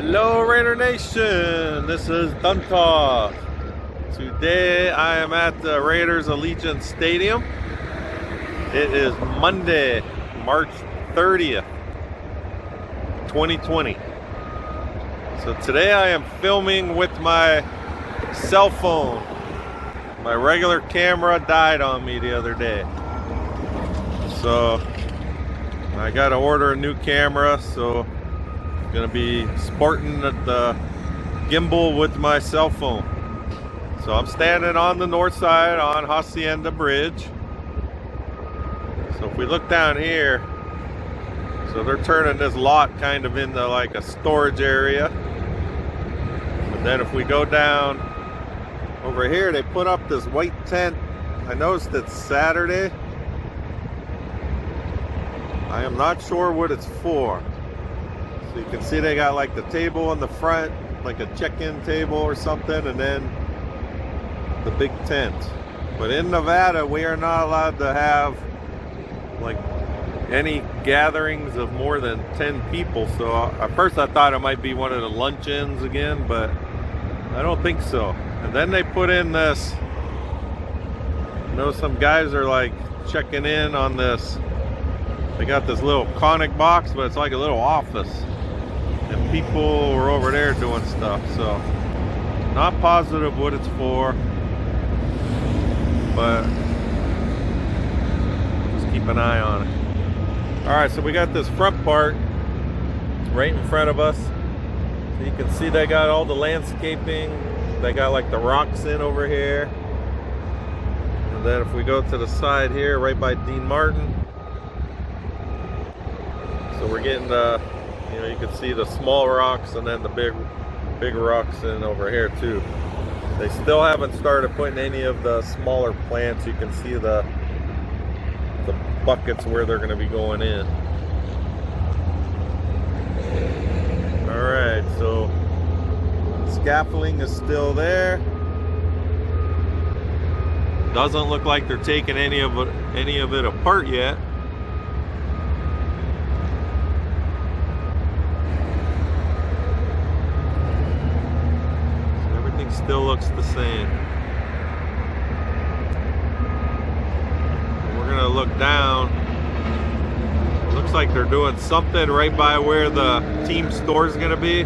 Hello Raider Nation, this is Duntov. Today I am at the Raiders Allegiant Stadium. It is Monday, March 30th, 2020. So today I am filming with my cell phone. My regular camera died on me the other day. So I gotta order a new camera, so gonna be sporting the gimbal with my cell phone. So I'm standing on the north side on Hacienda Bridge. So if we look down here, so they're turning this lot kind of into like a storage area. But then if we go down over here, they put up this white tent. I noticed it's Saturday. I am not sure what it's for. So you can see they got like the table in the front, like a check-in table or something, and then the big tent. But in Nevada, we are not allowed to have like any gatherings of more than 10 people. So at first I thought it might be one of the luncheons again, but I don't think so. And then they put in this, you know, some guys are like checking in on this. They got this little conic box, but it's like a little office. And people were over there doing stuff, so not positive what it's for, but just keep an eye on it. All right, so we got this front part right in front of us. So you can see they got all the landscaping. They got like the rocks in over here. And then if we go to the side here, right by Dean Martin, so we're getting the, you know, you can see the small rocks and then the big rocks in over here too. They still haven't started putting any of the smaller plants. You can see the buckets where they're going to be going in. All right, so scaffolding is still there. Doesn't look like they're taking any of it apart yet. Still looks the same. We're gonna look down. It looks like they're doing something right by where the team store is gonna be.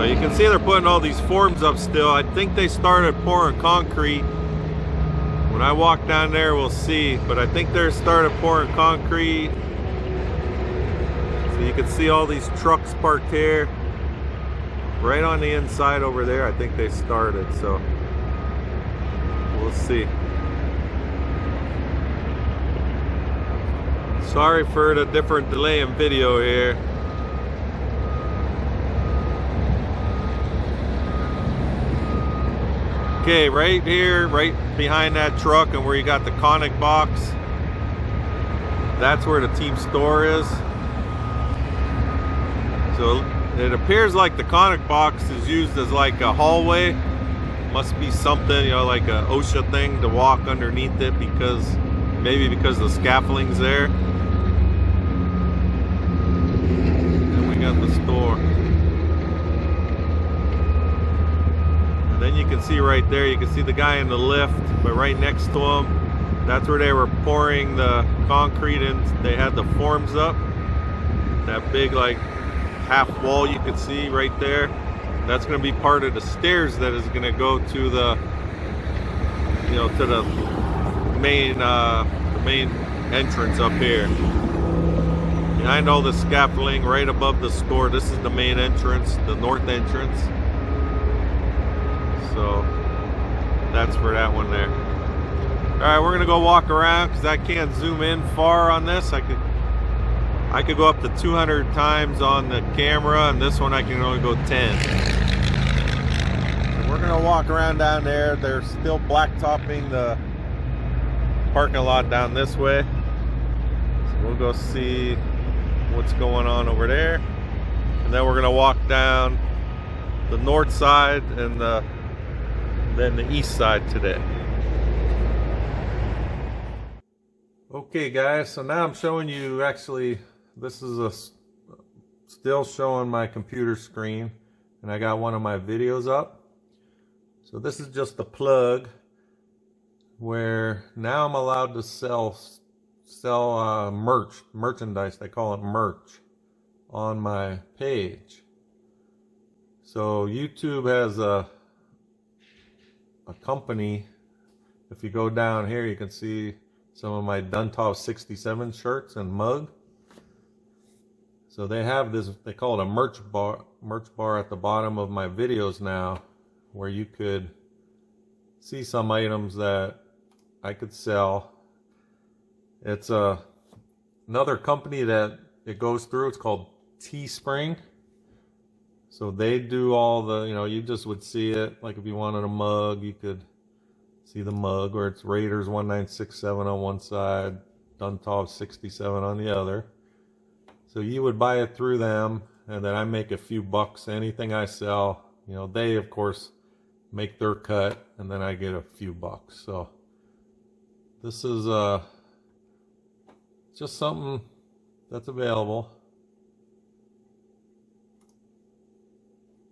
You can see they're putting all these forms up still. I think they started pouring concrete. When I walk down there, we'll see. But I think they started pouring concrete. You can see all these trucks parked here. Right on the inside over there, I think they started, so we'll see. Sorry for the different delay in video here. Okay, right here, right behind that truck and where you got the conic box, that's where the team store is. So it appears like the conic box is used as like a hallway. Must be something, you know, like a OSHA thing to walk underneath it, because maybe because the scaffolding's there. And we got the store. And then you can see right there, you can see the guy in the lift, but right next to him, that's where they were pouring the concrete in. They had the forms up. That big like half wall you can see right there, that's going to be part of the stairs that is going to go to the, you know, to the main entrance up here. Behind all the scaffolding, right above the store, this is the main entrance, the north entrance. So that's for that one there. All right, we're going to go walk around because I can't zoom in far on this. I could go up to 200 times on the camera, and this one I can only go 10. So we're gonna walk around down there. They're still blacktopping the parking lot down this way. So we'll go see what's going on over there. And then we're gonna walk down the north side and then the east side today. Okay guys, so now I'm showing you, actually this is still showing my computer screen, and I got one of my videos up. So this is just a plug where now I'm allowed to sell merchandise, they call it merch, on my page. So YouTube has a company. If you go down here, you can see some of my Duntov 67 shirts and mug. So they have this, they call it a merch bar at the bottom of my videos now, where you could see some items that I could sell. It's another company that it goes through. It's called Teespring. So they do all the, you just would see it. Like if you wanted a mug, you could see the mug, or it's Raiders 1967 on one side, Duntov 67 on the other. So you would buy it through them, and then I make a few bucks. Anything I sell, they of course make their cut, and then I get a few bucks. So this is just something that's available.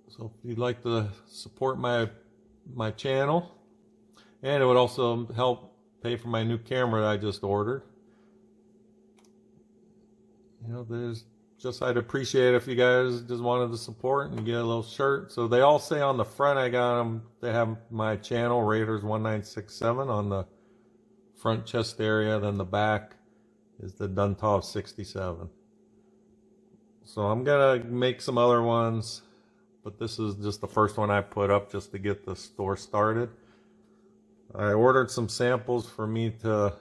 So if you'd like to support my channel, and it would also help pay for my new camera that I just ordered. I'd appreciate it if you guys just wanted to support and get a little shirt. So they all say on the front, I got them, they have my channel, Raiders 1967, on the front chest area. Then the back is the Duntov 67. So I'm gonna make some other ones, but this is just the first one I put up just to get the store started. I ordered some samples for me to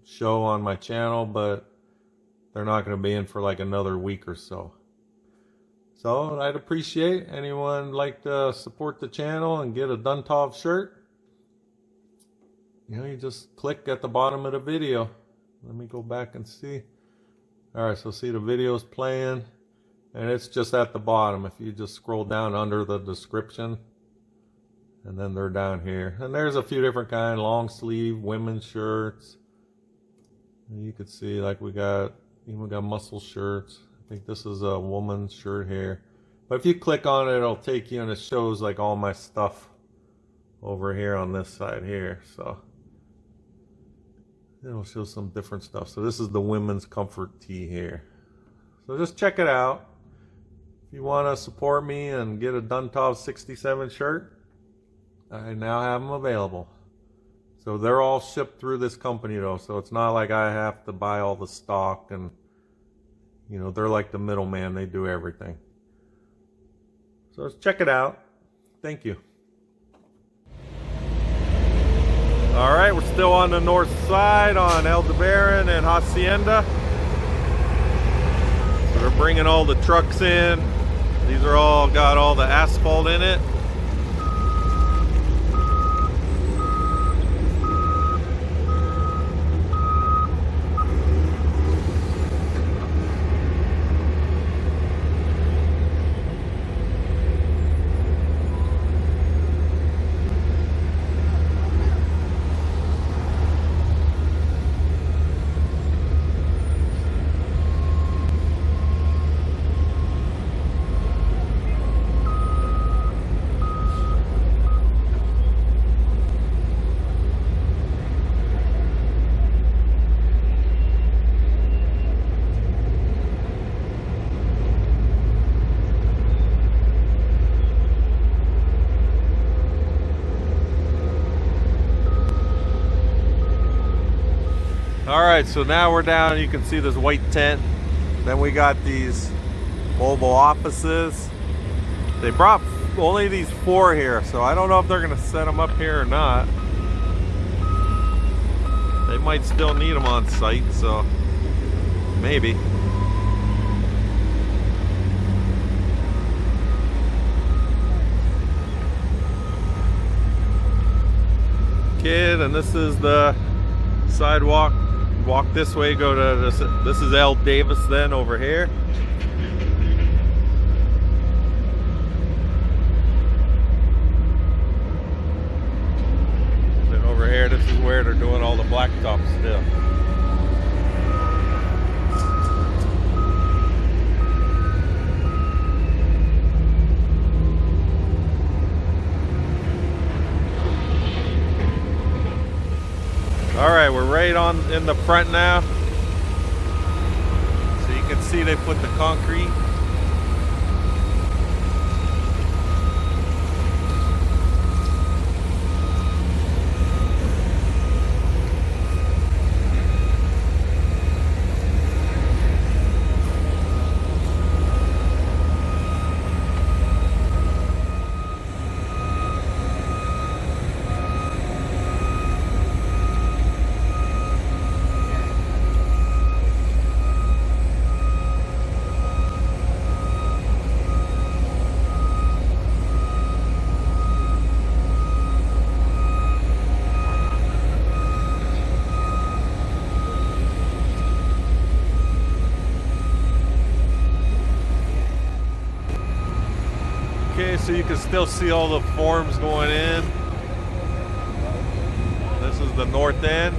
show on my channel, but they're not going to be in for like another week or so. So I'd appreciate anyone like to support the channel and get a Duntov shirt. You just click at the bottom of the video. Let me go back and see. Alright, so see the video's playing, and it's just at the bottom. If you just scroll down under the description, and then they're down here. And there's a few different kinds, long sleeve, women's shirts. And you can see, like, we got muscle shirts. I think this is a woman's shirt here. But if you click on it, it'll take you, and it shows like all my stuff over here on this side here. So it'll show some different stuff. So this is the women's comfort tee here. So just check it out. If you want to support me and get a Duntov 67 shirt, I now have them available. So they're all shipped through this company though, so it's not like I have to buy all the stock, and they're like the middleman. They do everything. So let's check it out. Thank you. Alright, we're still on the north side on Aldebaran and Hacienda. So they're bringing all the trucks in. These are all got all the asphalt in it. Alright, so now we're down, you can see this white tent. Then we got these mobile offices. They brought only these 4 here, so I don't know if they're going to set them up here or not. They might still need them on site, so maybe. Kid, and this is the sidewalk. Walk this way, go to this is L. Davis then over here. Then over here, this is where they're doing all the blacktop stuff. right on in the front now. So you can see they put the concrete. Okay, so you can still see all the forms going in. This is the north end.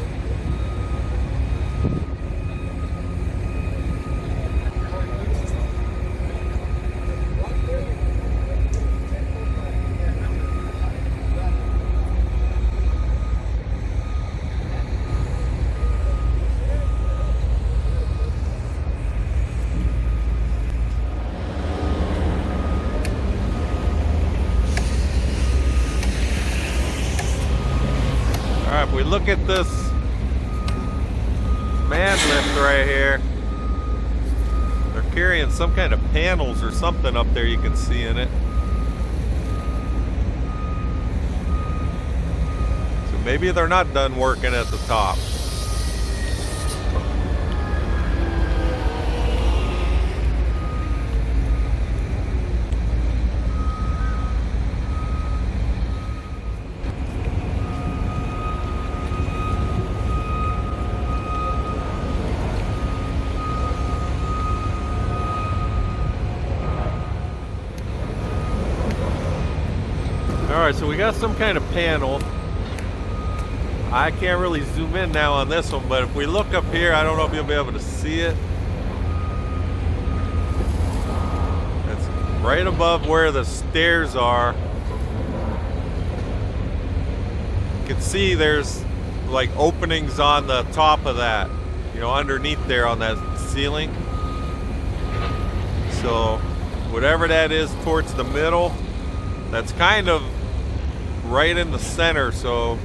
If we look at this man lift right here, they're carrying some kind of panels or something up there you can see in it. So maybe they're not done working at the top. Alright, so we got some kind of panel. I can't really zoom in now on this one, but if we look up here, I don't know if you'll be able to see it. It's right above where the stairs are. You can see there's like openings on the top of that, you know, underneath there on that ceiling. So whatever that is towards the middle, that's kind of right in the center, so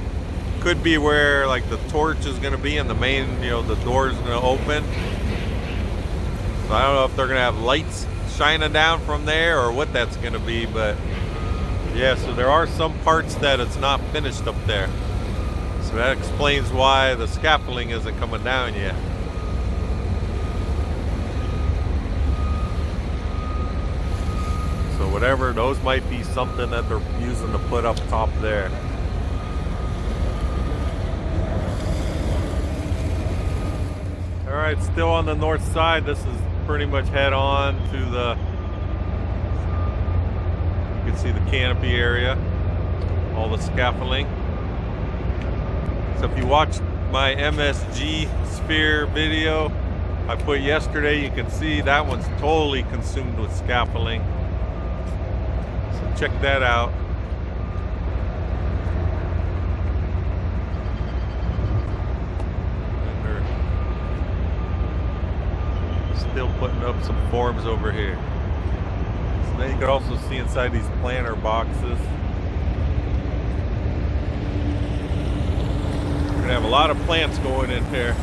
could be where like the torch is going to be and the main, you know, the door is going to open. So I don't know if they're going to have lights shining down from there or what that's going to be, but yeah, so there are some parts that it's not finished up there. So that explains why the scaffolding isn't coming down yet. So whatever, those might be something that they're using to put up top there. All right, still on the north side. This is pretty much head on to the, you can see the canopy area, all the scaffolding. So if you watched my MSG sphere video I put yesterday, you can see that one's totally consumed with scaffolding. Check that out. And they're still putting up some forms over here. So now you can also see inside these planter boxes. We're gonna have a lot of plants going in here.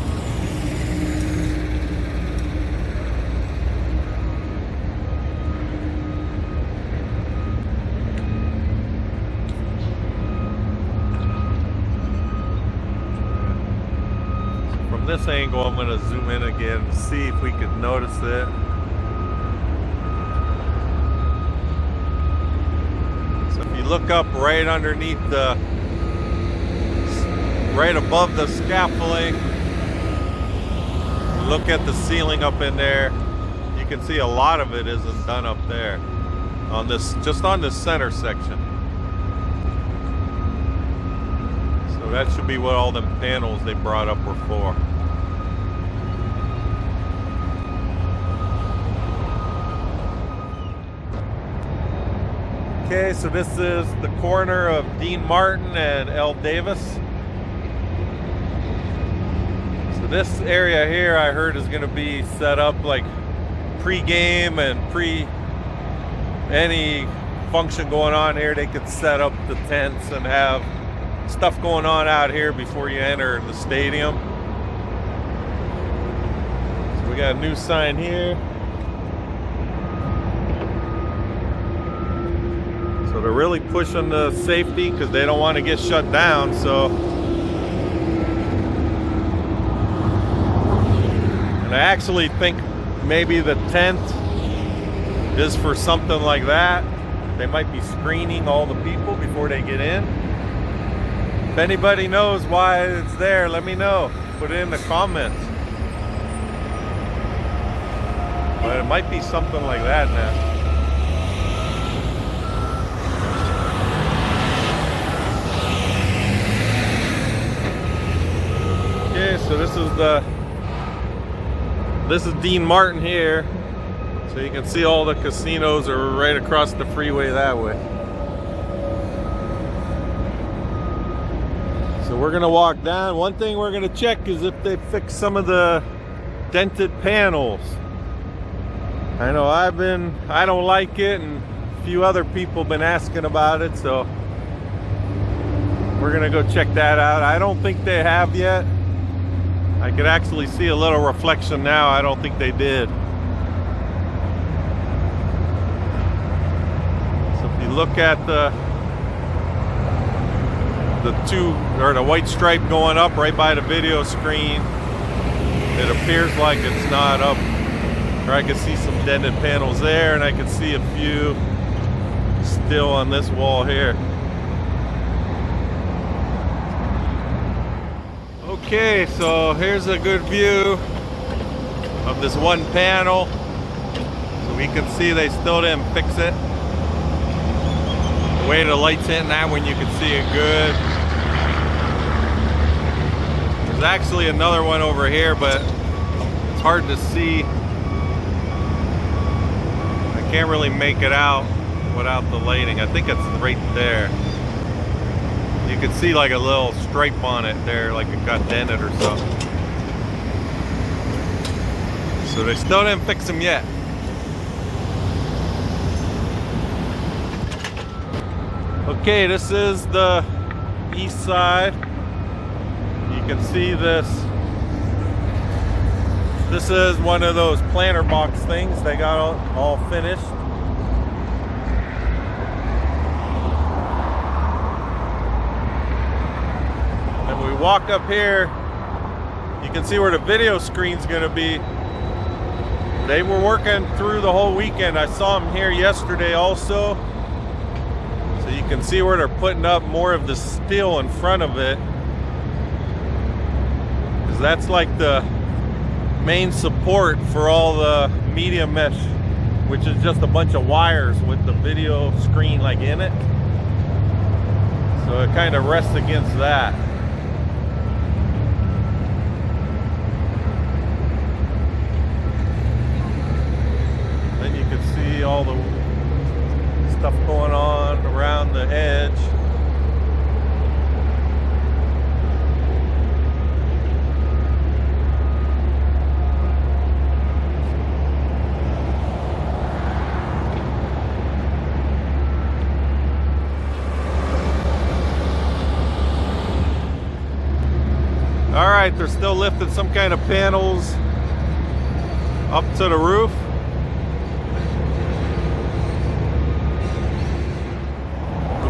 This angle, I'm going to zoom in again to see if we could notice it. So if you look up right underneath the, right above the scaffolding, look at the ceiling up in there, you can see a lot of it isn't done up there on this, just on this center section. So that should be what all them panels they brought up were for. Okay, so this is the corner of Dean Martin and L. Davis. This area here I heard is going to be set up like pre-game and any function going on here. They could set up the tents and have stuff going on out here before you enter the stadium. So we got a new sign here. So they're really pushing the safety because they don't want to get shut down. So, and I actually think maybe the tent is for something like that. They might be screening all the people before they get in. If anybody knows why it's there, let me know. Put it in the comments. But it might be something like that now. Okay, so this is Dean Martin here. So you can see all the casinos are right across the freeway that way. So we're gonna walk down. One thing we're gonna check is if they fix some of the dented panels. I know I don't like it, and a few other people have been asking about it, so we're gonna go check that out. I don't think they have yet. I could actually see a little reflection now. I don't think they did. So if you look at the white stripe going up right by the video screen, it appears like it's not up. Or I can see some dented panels there, and I can see a few still on this wall here. Okay, so here's a good view of this one panel. So we can see they still didn't fix it. The way the light's hitting that one, you can see it good. There's actually another one over here, but it's hard to see. I can't really make it out without the lighting. I think it's right there. You can see like a little stripe on it there, like it got dented or something. So they still didn't fix them yet. Okay, this is the east side. You can see this. This is one of those planter box things. They got all finished. Walk up here, you can see where the video screen's gonna be. They were working through the whole weekend. I saw them here yesterday also. So you can see where they're putting up more of the steel in front of it. Because that's like the main support for all the media mesh, which is just a bunch of wires with the video screen like in it. So it kind of rests against that. All the stuff going on around the edge. All right, they're still lifting some kind of panels up to the roof.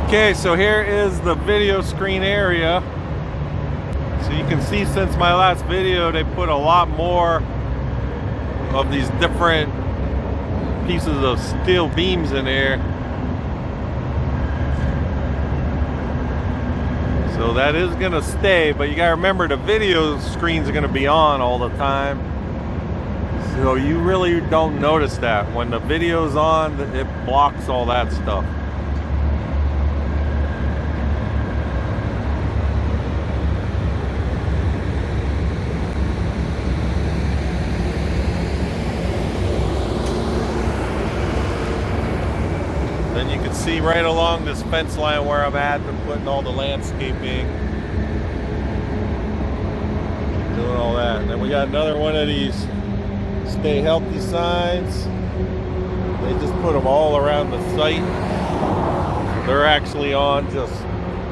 Okay, so here is the video screen area. So you can see since my last video, they put a lot more of these different pieces of steel beams in here. So that is gonna stay, but you gotta remember the video screens are gonna be on all the time. So you really don't notice that. When the video's on, it blocks all that stuff. Then you can see right along this fence line where I've been putting all the landscaping. doing all that. And then we got another one of these stay healthy signs. They just put them all around the site. They're actually on just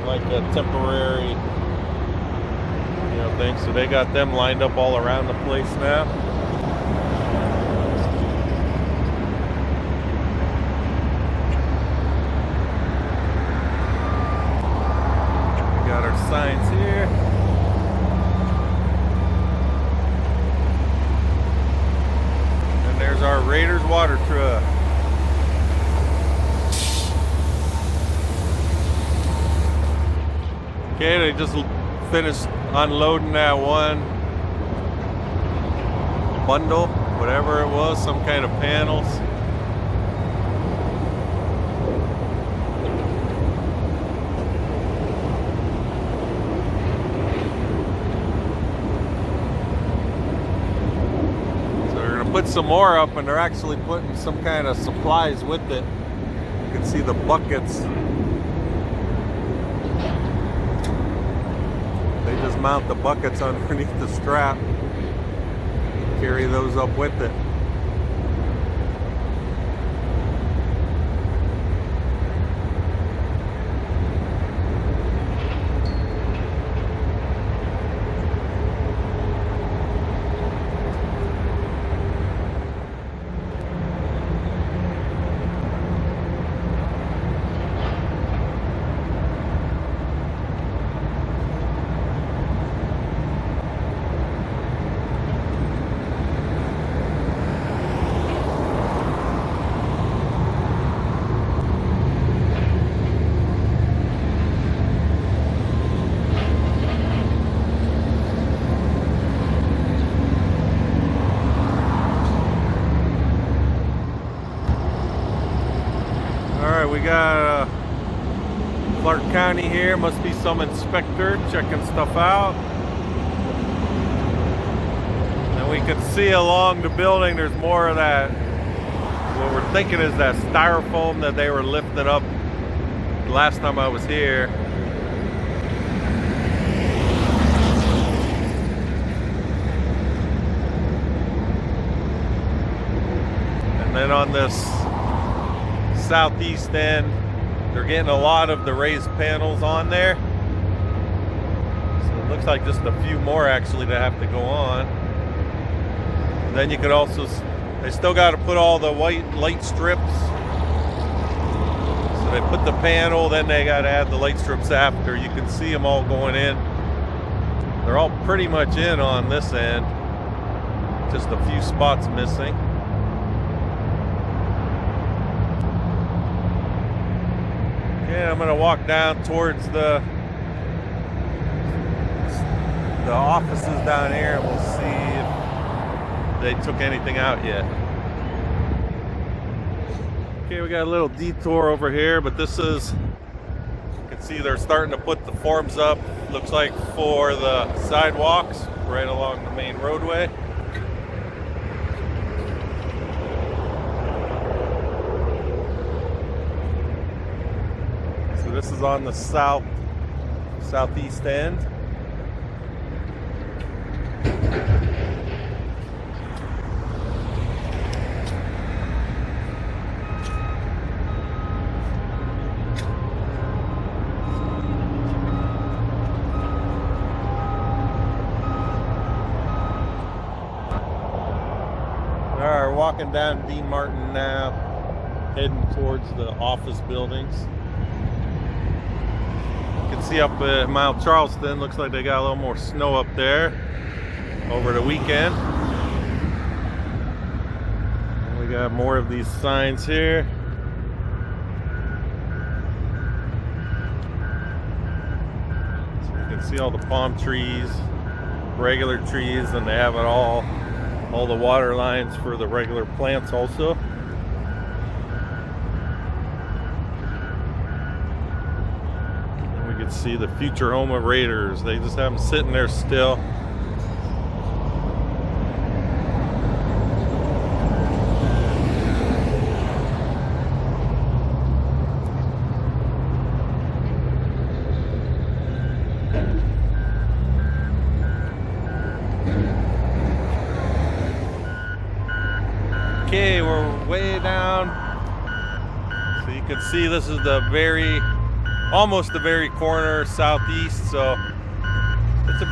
like a temporary, thing. So they got them lined up all around the place now. We got our signs here. And there's our Raiders water truck. Okay, they just finished unloading that one bundle, whatever it was, some kind of panels. So they're going to put some more up, and they're actually putting some kind of supplies with it. You can see the buckets. They just mount the buckets underneath the strap, carry those up with it. We got Clark County here. Must be some inspector checking stuff out. And we can see along the building there's more of that, what we're thinking is that styrofoam that they were lifting up last time I was here. And then on this southeast end, they're getting a lot of the raised panels on there. So it looks like just a few more actually that have to go on. And then you could also, they still got to put all the white light strips. So they put the panel, then they got to add the light strips after. You can see them all going in. They're all pretty much in on this end. Just a few spots missing. Yeah, I'm gonna walk down towards the offices down here, and we'll see if they took anything out yet. Okay, we got a little detour over here, but this is, you can see they're starting to put the forms up, looks like for the sidewalks right along the main roadway. This is on the southeast end. All right, we're walking down Dean Martin now, heading towards the office buildings. You can see up at Mount Charleston, looks like they got a little more snow up there over the weekend. And we got more of these signs here. So you can see all the palm trees, regular trees, and they have it all the water lines for the regular plants also. See the future home of Raiders. They just have them sitting there still. So you can see this is almost the very corner southeast, so it's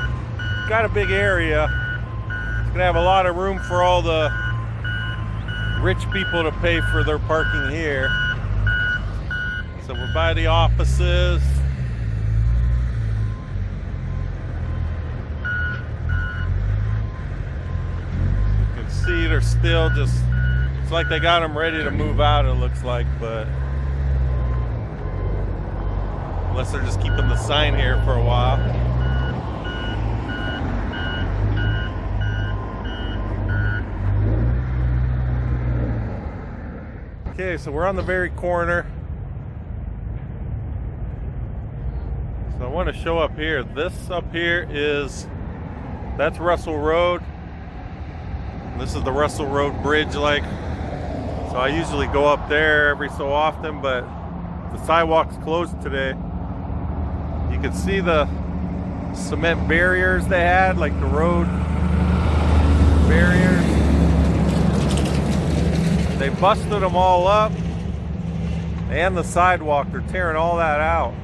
got a big area. It's gonna have a lot of room for all the rich people to pay for their parking here. So we're by the offices. You can see they're still just, it's like they got them ready to move out, it looks like, but unless they're just keeping the sign here for a while. Okay, so we're on the very corner. So I want to show up here. This up here that's Russel Road. This is the Russel Road bridge, like. So I usually go up there every so often, but the sidewalk's closed today. You can see the cement barriers they had, like the road barriers. They busted them all up, and the sidewalk, they're tearing all that out.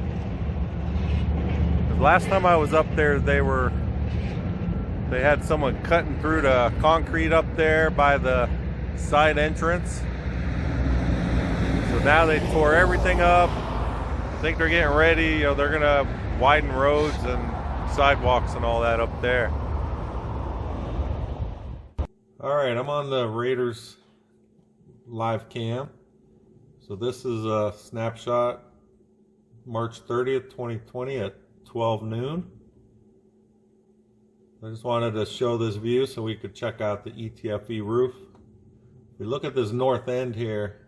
Last time I was up there, they had someone cutting through the concrete up there by the side entrance. So now they tore everything up. I think they're getting ready. They're gonna widen roads and sidewalks and all that up there. All right, I'm on the Raiders live cam. So this is a snapshot, March 30th, 2020 at 12 noon. I just wanted to show this view so we could check out the ETFE roof. If we look at this north end here,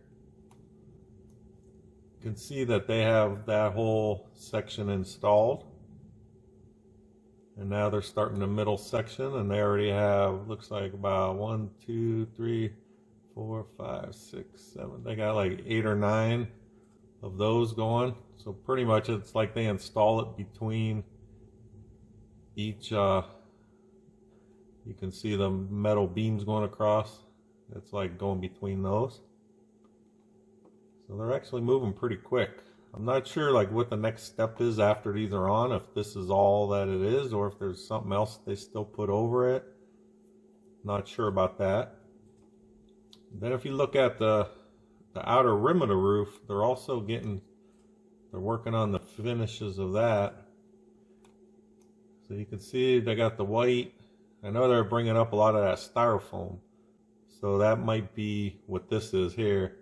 you can see that they have that whole section installed. And now they're starting the middle section, and they already have, looks like about 1, 2, 3, 4, 5, 6, 7. They got like 8 or 9 of those going. So pretty much it's like they install it between each, you can see the metal beams going across. It's like going between those. So they're actually moving pretty quick. I'm not sure like what the next step is after these are on, if this is all that it is or if there's something else they still put over it. Not sure about that. Then if you look at the outer rim of the roof, they're working on the finishes of that. So you can see they got the white. I know they're bringing up a lot of that styrofoam. So that might be what this is here.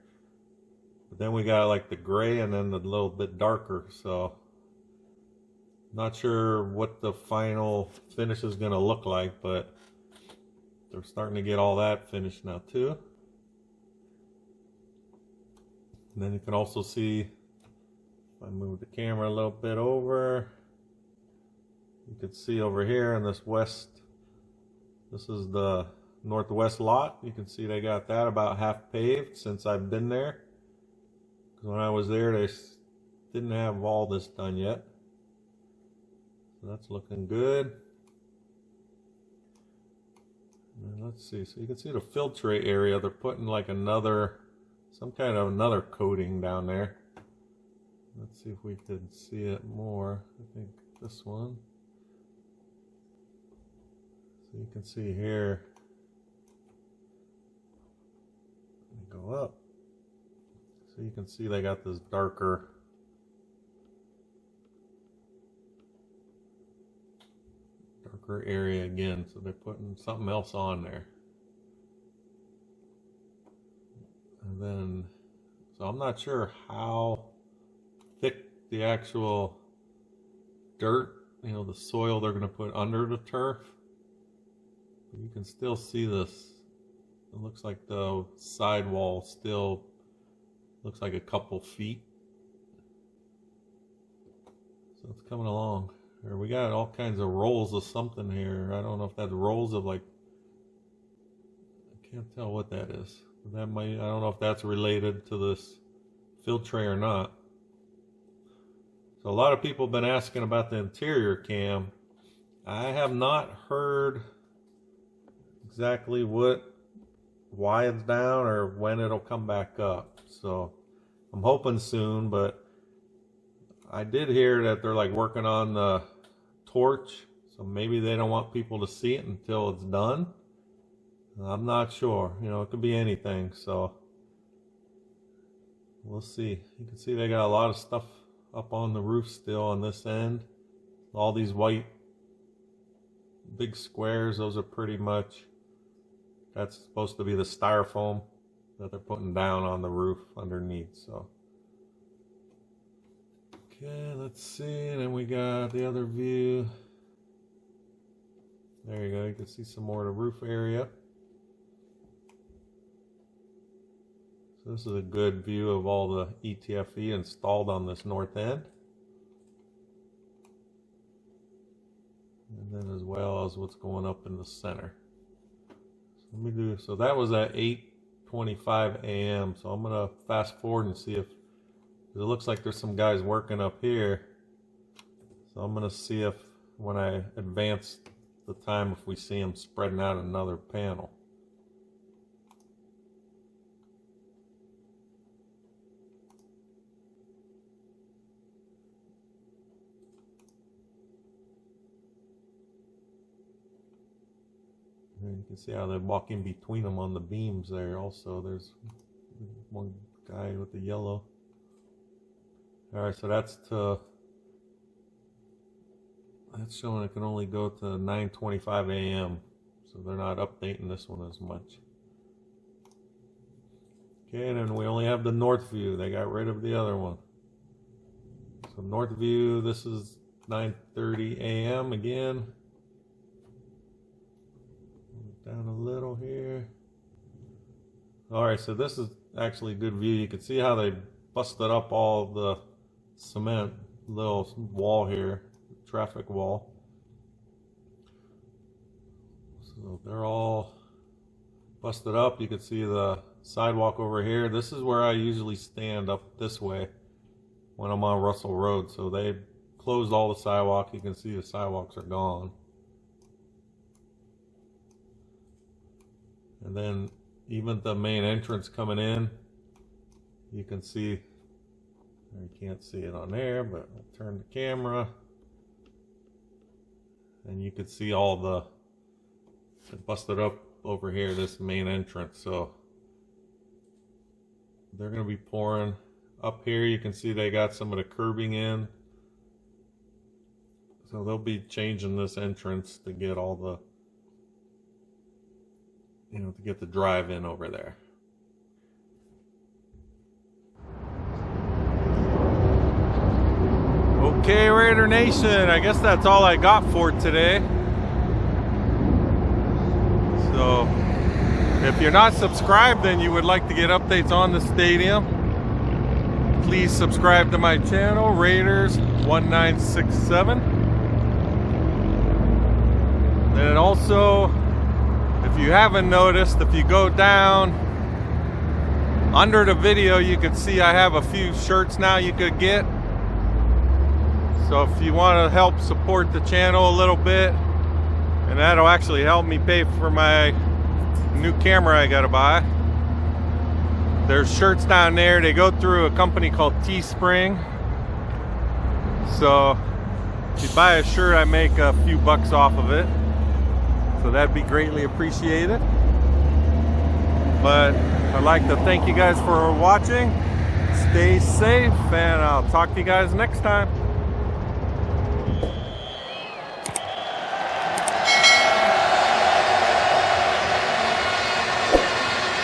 But then we got like the gray and then a little bit darker. So not sure what the final finish is going to look like, but they're starting to get all that finished now too. And then you can also see, if I move the camera a little bit over, you can see over here in this this is the northwest lot. You can see they got that about half paved since I've been there. Because when I was there, they didn't have all this done yet. So that's looking good. And let's see, so you can see the filtrate area. They're putting like some kind of another coating down there. Let's see if we can see it more. I think this one. So you can see here. Let me go up. So you can see they got this darker area again. So they're putting something else on there. And then, so I'm not sure how thick the actual dirt, the soil they're going to put under the turf. But you can still see this. It looks like the sidewall still looks like a couple feet. So it's coming along. Here we got all kinds of rolls of something here. I don't know if that's rolls of like, I can't tell what that is. That might, I don't know if that's related to this filtray or not. So a lot of people have been asking about the interior cam. I have not heard exactly why it's down or when it'll come back up. So I'm hoping soon, but I did hear that they're like working on the torch, so maybe they don't want people to see it until it's done. I'm not sure, you know, it could be anything, so we'll see. You can see they got a lot of stuff up on the roof still on this end. All these white big squares, those are pretty much, that's supposed to be the styrofoam that they're putting down on the roof underneath. So okay, let's see, and then we got the other view. There you go, you can see some more of the roof area. So this is a good view of all the ETFE installed on this north end. And then as well as what's going up in the center. So let me do, so that was at 8:25 a.m. So I'm gonna fast forward and see if, it looks like there's some guys working up here. So I'm gonna see if when I advance the time, if we see them spreading out another panel. And you can see how they walk in between them on the beams there also. There's one guy with the yellow. Alright, so that's showing it can only go to 9:25 a.m. So they're not updating this one as much. Okay, and then we only have the north view. They got rid of the other one. So north view, this is 9:30 a.m. again. Down a little here. Alright, so this is actually a good view. You can see how they busted up all the cement little wall here, traffic wall. So they're all busted up. You can see the sidewalk over here. This is where I usually stand, up this way when I'm on Russel Road. So they closed all the sidewalk. You can see the sidewalks are gone. And then even the main entrance coming in, you can see, you can't see it on there, but I'll turn the camera and you can see all the busted up over here, this main entrance. So they're going to be pouring up here. You can see they got some of the curbing in. So they'll be changing this entrance to get all the, you know, to get the drive in over there. Okay, Raider Nation, I guess that's all I got for today. So if you're not subscribed and you would like to get updates on the stadium, please subscribe to my channel, Raiders 1967. And also, if you haven't noticed, if you go down under the video, you can see I have a few shirts now you could get. So if you want to help support the channel a little bit, and that'll actually help me pay for my new camera I gotta buy. There's shirts down there. They go through a company called Teespring. So if you buy a shirt, I make a few bucks off of it. So that'd be greatly appreciated. But I'd like to thank you guys for watching. Stay safe, and I'll talk to you guys next time.